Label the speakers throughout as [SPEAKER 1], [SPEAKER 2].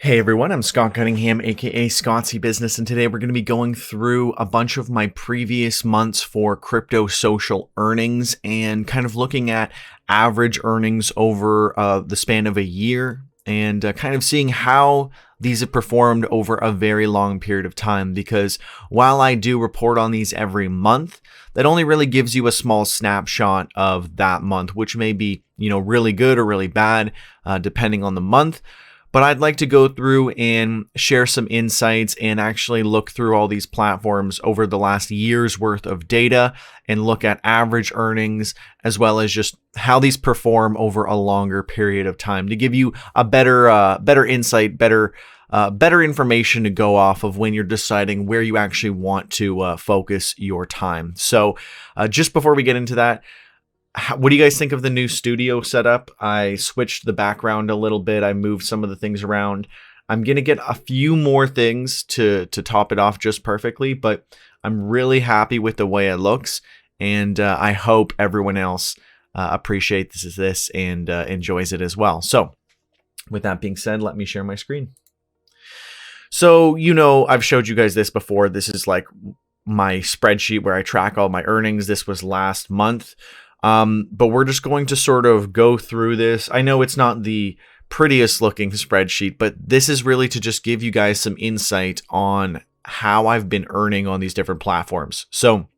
[SPEAKER 1] Hey everyone, I'm Scott Cunningham, aka Scottsy Business, and today we're going to be going through a bunch of my previous months for crypto-social earnings and kind of looking at average earnings over the span of a year and kind of seeing how these have performed over a very long period of time. Because while I do report on these every month, that only really gives you a small snapshot of that month, which may be, really good or really bad, depending on the month. But I'd like to go through and share some insights and actually look through all these platforms over the last year's worth of data and look at average earnings as well as just how these perform over a longer period of time to give you a better insight, better information to go off of when you're deciding where you actually want to focus your time. So just before we get into that, what do you guys think of the new studio setup? I switched the background a little bit. I moved some of the things around. I'm going to get a few more things to top it off just perfectly, but I'm really happy with the way it looks. And I hope everyone else appreciates this and enjoys it as well. So with that being said, let me share my screen. So, I've showed you guys this before. This is like my spreadsheet where I track all my earnings. This was last month. But we're just going to sort of go through this. I know it's not the prettiest looking spreadsheet, but this is really to just give you guys some insight on how I've been earning on these different platforms. So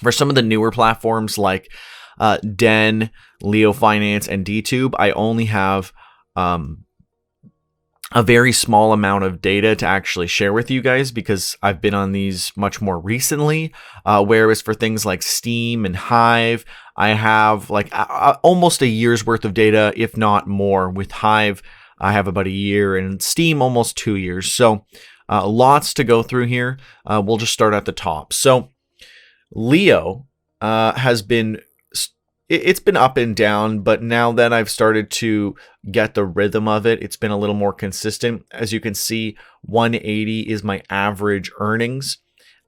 [SPEAKER 1] for some of the newer platforms like Den, LeoFinance, and DTube, I only have a very small amount of data to actually share with you guys because I've been on these much more recently. Whereas for things like Steem and Hive, I have like almost a year's worth of data, if not more. With Hive, I have about a year, and Steem almost 2 years. So lots to go through here. We'll just start at the top. So Leo has been, it's been up and down, but now that I've started to get the rhythm of it, it's been a little more consistent. As you can see, 180 is my average earnings.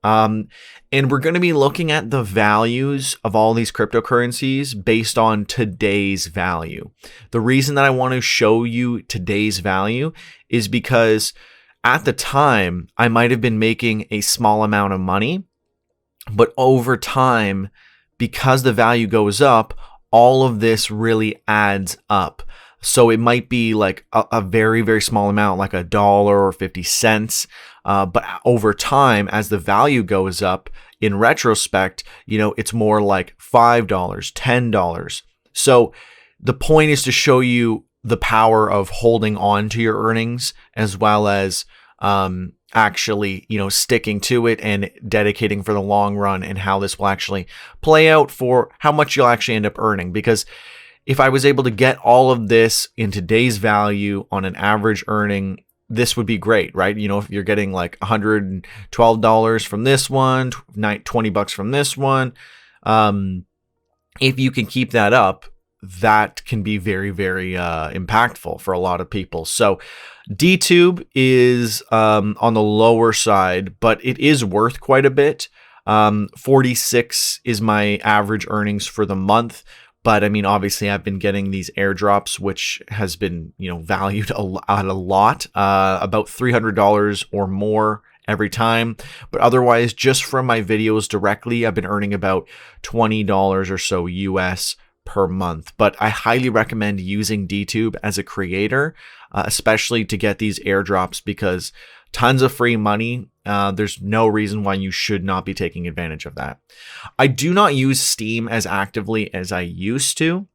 [SPEAKER 1] And we're going to be looking at the values of all these cryptocurrencies based on today's value. The reason that I want to show you today's value is because at the time, I might have been making a small amount of money, but over time, because the value goes up, all of this really adds up. So it might be like a very, very small amount, like $1 or 50 cents. But over time, as the value goes up, in retrospect, it's more like $5, $10. So the point is to show you the power of holding on to your earnings as well as actually, sticking to it and dedicating for the long run and how this will actually play out for how much you'll actually end up earning. Because if I was able to get all of this in today's value on an average earning, this would be great, right? If you're getting like $112 from this one, $20 from this one, if you can keep that up, that can be very, very impactful for a lot of people. So DTube is on the lower side, but it is worth quite a bit. 46 is my average earnings for the month. But I mean, obviously, I've been getting these airdrops, which has been, valued a lot, about $300 or more every time. But otherwise, just from my videos directly, I've been earning about $20 or so US per month. But I highly recommend using DTube as a creator, especially to get these airdrops because tons of free money. There's no reason why you should not be taking advantage of that. I do not use Steem as actively as I used to.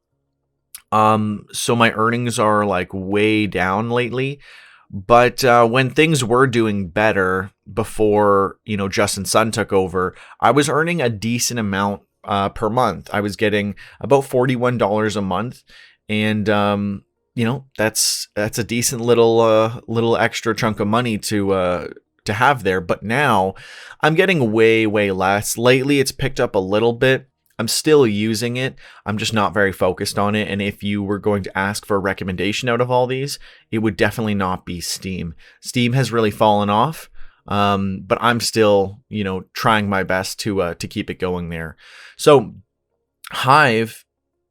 [SPEAKER 1] So my earnings are like way down lately. But when things were doing better before, Justin Sun took over, I was earning a decent amount per month. I was getting about $41 a month. And that's a decent little extra chunk of money to have there. But now I'm getting way, way less. Lately, it's picked up a little bit. I'm still using it. I'm just not very focused on it. And if you were going to ask for a recommendation out of all these, it would definitely not be Steem. Steem has really fallen off. But I'm still, trying my best to keep it going there. So Hive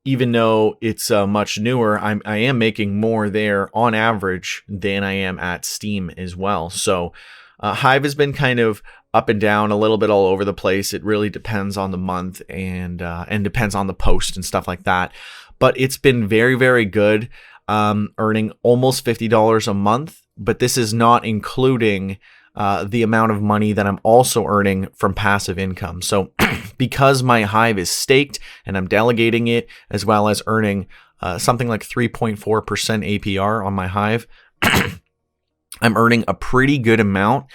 [SPEAKER 1] even though it's much newer, I am making more there on average than I am at Steem as well. So Hive has been kind of up and down, a little bit all over the place. It really depends on the month and depends on the post and stuff like that. But it's been very, very good, earning almost $50 a month. But this is not including the amount of money that I'm also earning from passive income. So because my Hive is staked and I'm delegating it, as well as earning something like 3.4% APR on my Hive, I'm earning a pretty good amount.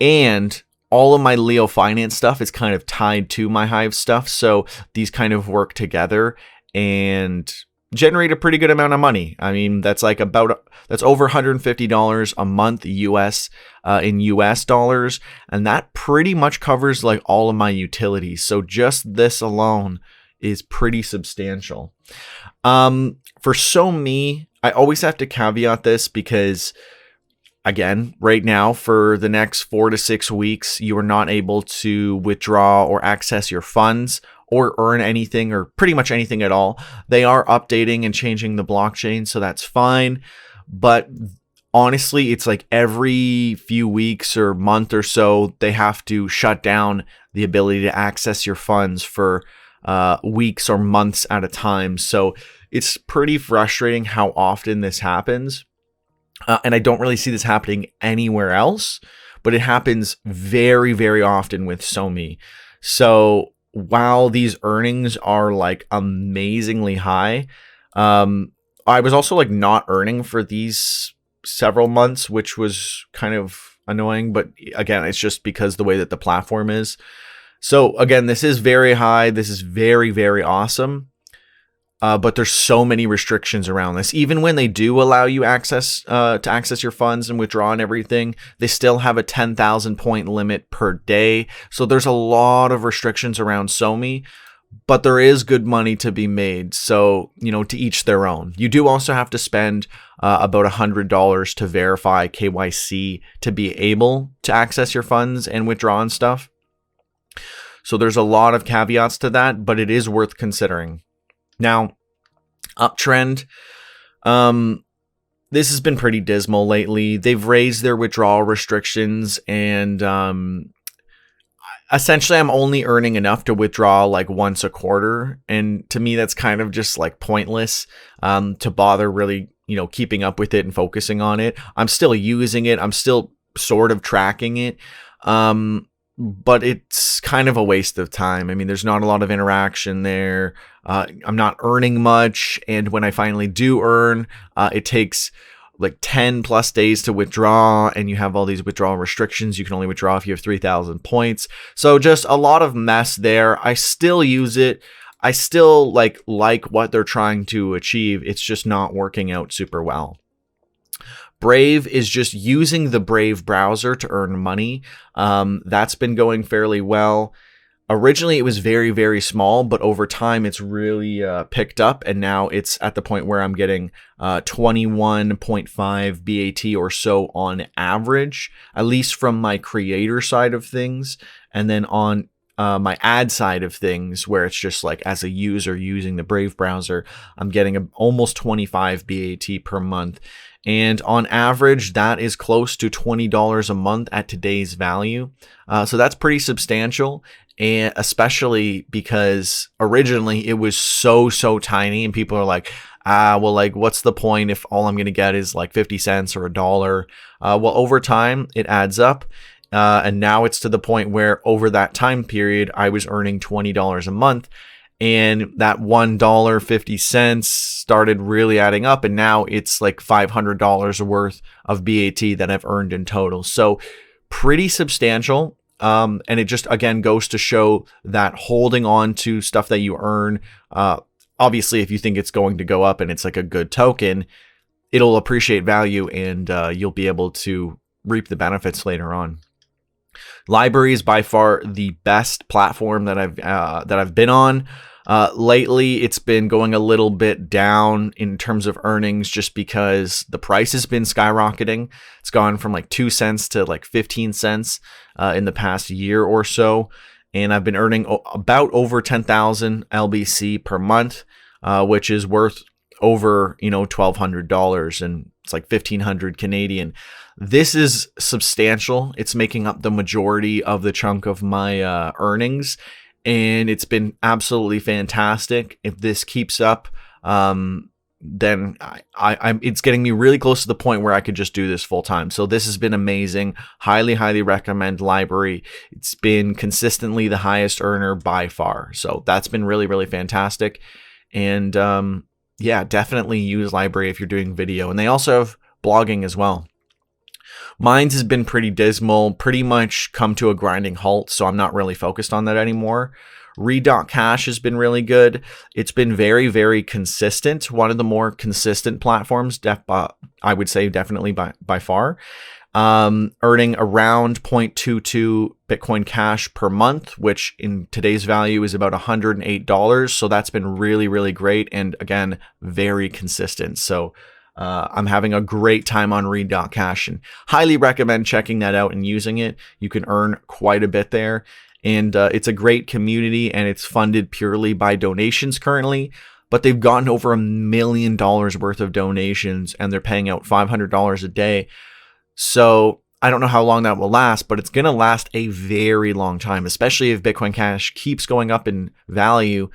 [SPEAKER 1] And all of my LeoFinance stuff is kind of tied to my Hive stuff. So these kind of work together and generate a pretty good amount of money. I mean, that's like that's over $150 a month US in US dollars. And that pretty much covers like all of my utilities. So just this alone is pretty substantial. For SoMee, I always have to caveat this because, again, right now for the next 4 to 6 weeks, you are not able to withdraw or access your funds or earn anything or pretty much anything at all. They are updating and changing the blockchain, so that's fine. But honestly, it's like every few weeks or month or so, they have to shut down the ability to access your funds for weeks or months at a time. So it's pretty frustrating how often this happens. And I don't really see this happening anywhere else, but it happens very, very often with SoMee. So while these earnings are like amazingly high, I was also like not earning for these several months, which was kind of annoying. But again, it's just because the way that the platform is. So again, this is very high. This is very, very awesome. But there's so many restrictions around this. Even when they do allow you access to access your funds and withdraw and everything, they still have a 10,000 point limit per day. So there's a lot of restrictions around SoMee, but there is good money to be made. So, you know, to each their own. You do also have to spend about $100 to verify KYC to be able to access your funds and withdraw and stuff. So there's a lot of caveats to that, but it is worth considering. Now, Uptrennd, this has been pretty dismal lately. They've raised their withdrawal restrictions, and essentially I'm only earning enough to withdraw like once a quarter. And to me, that's kind of just like pointless to bother really, you know, keeping up with it and focusing on it. I'm still using it. I'm still sort of tracking it. But it's kind of a waste of time. I mean, there's not a lot of interaction there. I'm not earning much. And when I finally do earn, it takes like 10 plus days to withdraw. And you have all these withdrawal restrictions. You can only withdraw if you have 3,000 points. So just a lot of mess there. I still use it. I still like what they're trying to achieve. It's just not working out super well. Brave is just using the Brave browser to earn money. That's been going fairly well. Originally, it was very, very small, but over time, it's really picked up. And now it's at the point where I'm getting 21.5 BAT or so on average, at least from my creator side of things. And then on my ad side of things, where it's just like as a user using the Brave browser, I'm getting almost 25 BAT per month. And on average, that is close to $20 a month at today's value. So that's pretty substantial. And especially because originally it was so tiny, and people are like, well, like, what's the point if all I'm going to get is like 50 cents or $1? Well, over time, it adds up. And now it's to the point where over that time period, I was earning $20 a month. And that $1.50 started really adding up. And now it's like $500 worth of BAT that I've earned in total. So pretty substantial. And it just, again, goes to show that holding on to stuff that you earn, obviously, if you think it's going to go up and it's like a good token, it'll appreciate value and you'll be able to reap the benefits later on. LBRY is by far the best platform that I've been on. Lately, it's been going a little bit down in terms of earnings just because the price has been skyrocketing. It's gone from like 2 cents to like 15 cents in the past year or so. And I've been earning about over 10,000 LBC per month. which is worth over, $1,200, and it's like 1,500 Canadian. This is substantial. It's making up the majority of the chunk of my earnings, and it's been absolutely fantastic. If this keeps up, then it's getting me really close to the point where I could just do this full time. So this has been amazing. Highly recommend LBRY. It's been consistently the highest earner by far. So that's been really fantastic. And yeah, definitely use LBRY if you're doing video. And they also have blogging as well. Mine's has been pretty dismal, pretty much come to a grinding halt, so I'm not really focused on that anymore. Read.Cash has been really good. It's been very consistent. One of the more consistent platforms, I would say definitely by far. Earning around 0.22 Bitcoin Cash per month, which in today's value is about $108. So that's been really great. And again, very consistent. So I'm having a great time on Read.Cash and highly recommend checking that out and using it. You can earn quite a bit there. And it's a great community, and it's funded purely by donations currently. But they've gotten over $1 million worth of donations, and they're paying out $500 a day. So I don't know how long that will last, but it's going to last a very long time, especially if Bitcoin Cash keeps going up in value.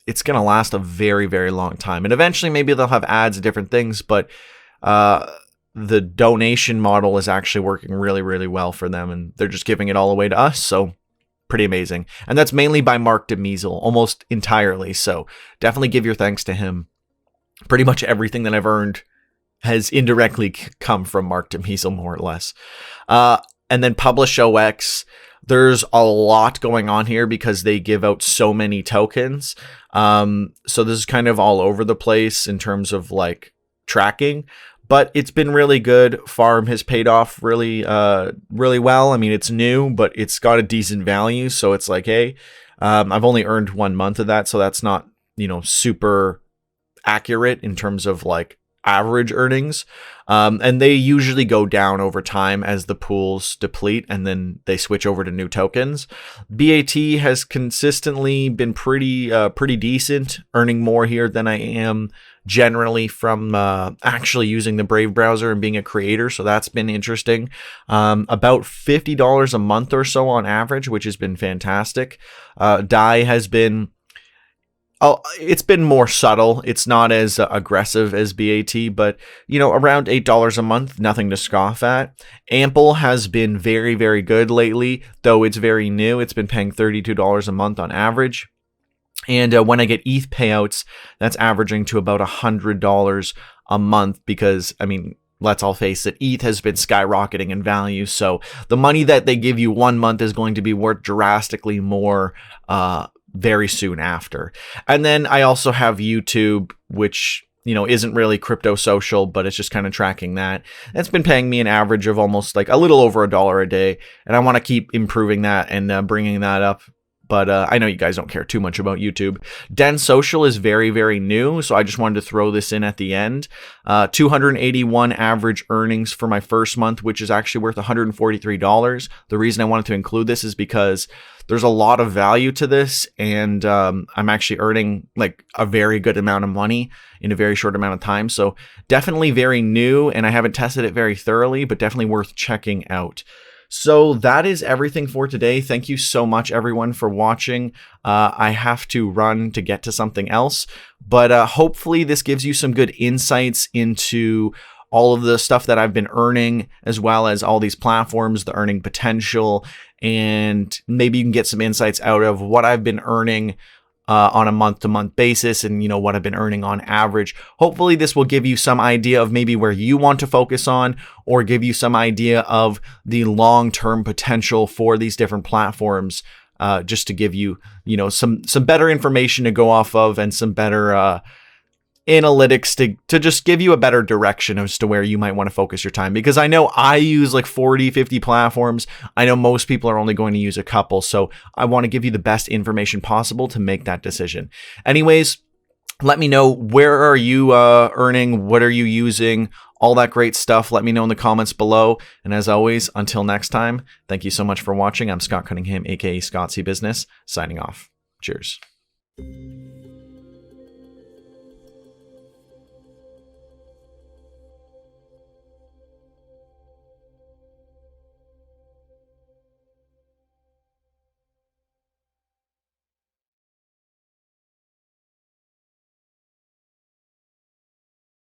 [SPEAKER 1] It's going to last a very long time. And eventually maybe they'll have ads and different things, but the donation model is actually working really well for them, and they're just giving it all away to us. So pretty amazing. And that's mainly by Mark DeMeasel, almost entirely. So definitely give your thanks to him. Pretty much everything that I've earned has indirectly come from Mark DeMeasel, more or less. And then PublishOX. There's a lot going on here because they give out so many tokens. So this is kind of all over the place in terms of like tracking, but it's been really good. Farm has paid off really well. I mean, it's new, but it's got a decent value. So it's like, hey, I've only earned 1 month of that. So that's not, super accurate in terms of like average earnings. And they usually go down over time as the pools deplete, and then they switch over to new tokens. BAT has consistently been pretty decent, earning more here than I am generally from actually using the Brave browser and being a creator. So that's been interesting. About $50 a month or so on average, which has been fantastic. DAI has been... it's been more subtle. It's not as aggressive as BAT, but, around $8 a month, nothing to scoff at. Ample has been very good lately, though it's very new. It's been paying $32 a month on average. And when I get ETH payouts, that's averaging to about $100 a month because, I mean, let's all face it, ETH has been skyrocketing in value. So the money that they give you 1 month is going to be worth drastically more very soon after. And then I also have YouTube, which, isn't really crypto social, but it's just kind of tracking that. It's been paying me an average of almost like a little over $1 a day. And I want to keep improving that and bringing that up. But I know you guys don't care too much about YouTube. Den.Social is very new, so I just wanted to throw this in at the end. 281 average earnings for my first month, which is actually worth $143. The reason I wanted to include this is because there's a lot of value to this, and I'm actually earning like a very good amount of money in a very short amount of time. So definitely very new, and I haven't tested it very thoroughly, but definitely worth checking out. So that is everything for today. Thank you so much, everyone, for watching. I have to run to get to something else, but hopefully this gives you some good insights into all of the stuff that I've been earning, as well as all these platforms, the earning potential, and maybe you can get some insights out of what I've been earning on a month-to-month basis, and what I've been earning on average. Hopefully this will give you some idea of maybe where you want to focus on, or give you some idea of the long-term potential for these different platforms, just to give you, some better information to go off of, and some better analytics to just give you a better direction as to where you might want to focus your time. Because I know I use like 40-50 platforms. I know most people are only going to use a couple. So I want to give you the best information possible to make that decision. Anyways, let me know, where are you earning? What are you using? All that great stuff. Let me know in the comments below. And as always, until next time, thank you so much for watching. I'm Scott Cunningham, aka Scott C Business, signing off. Cheers.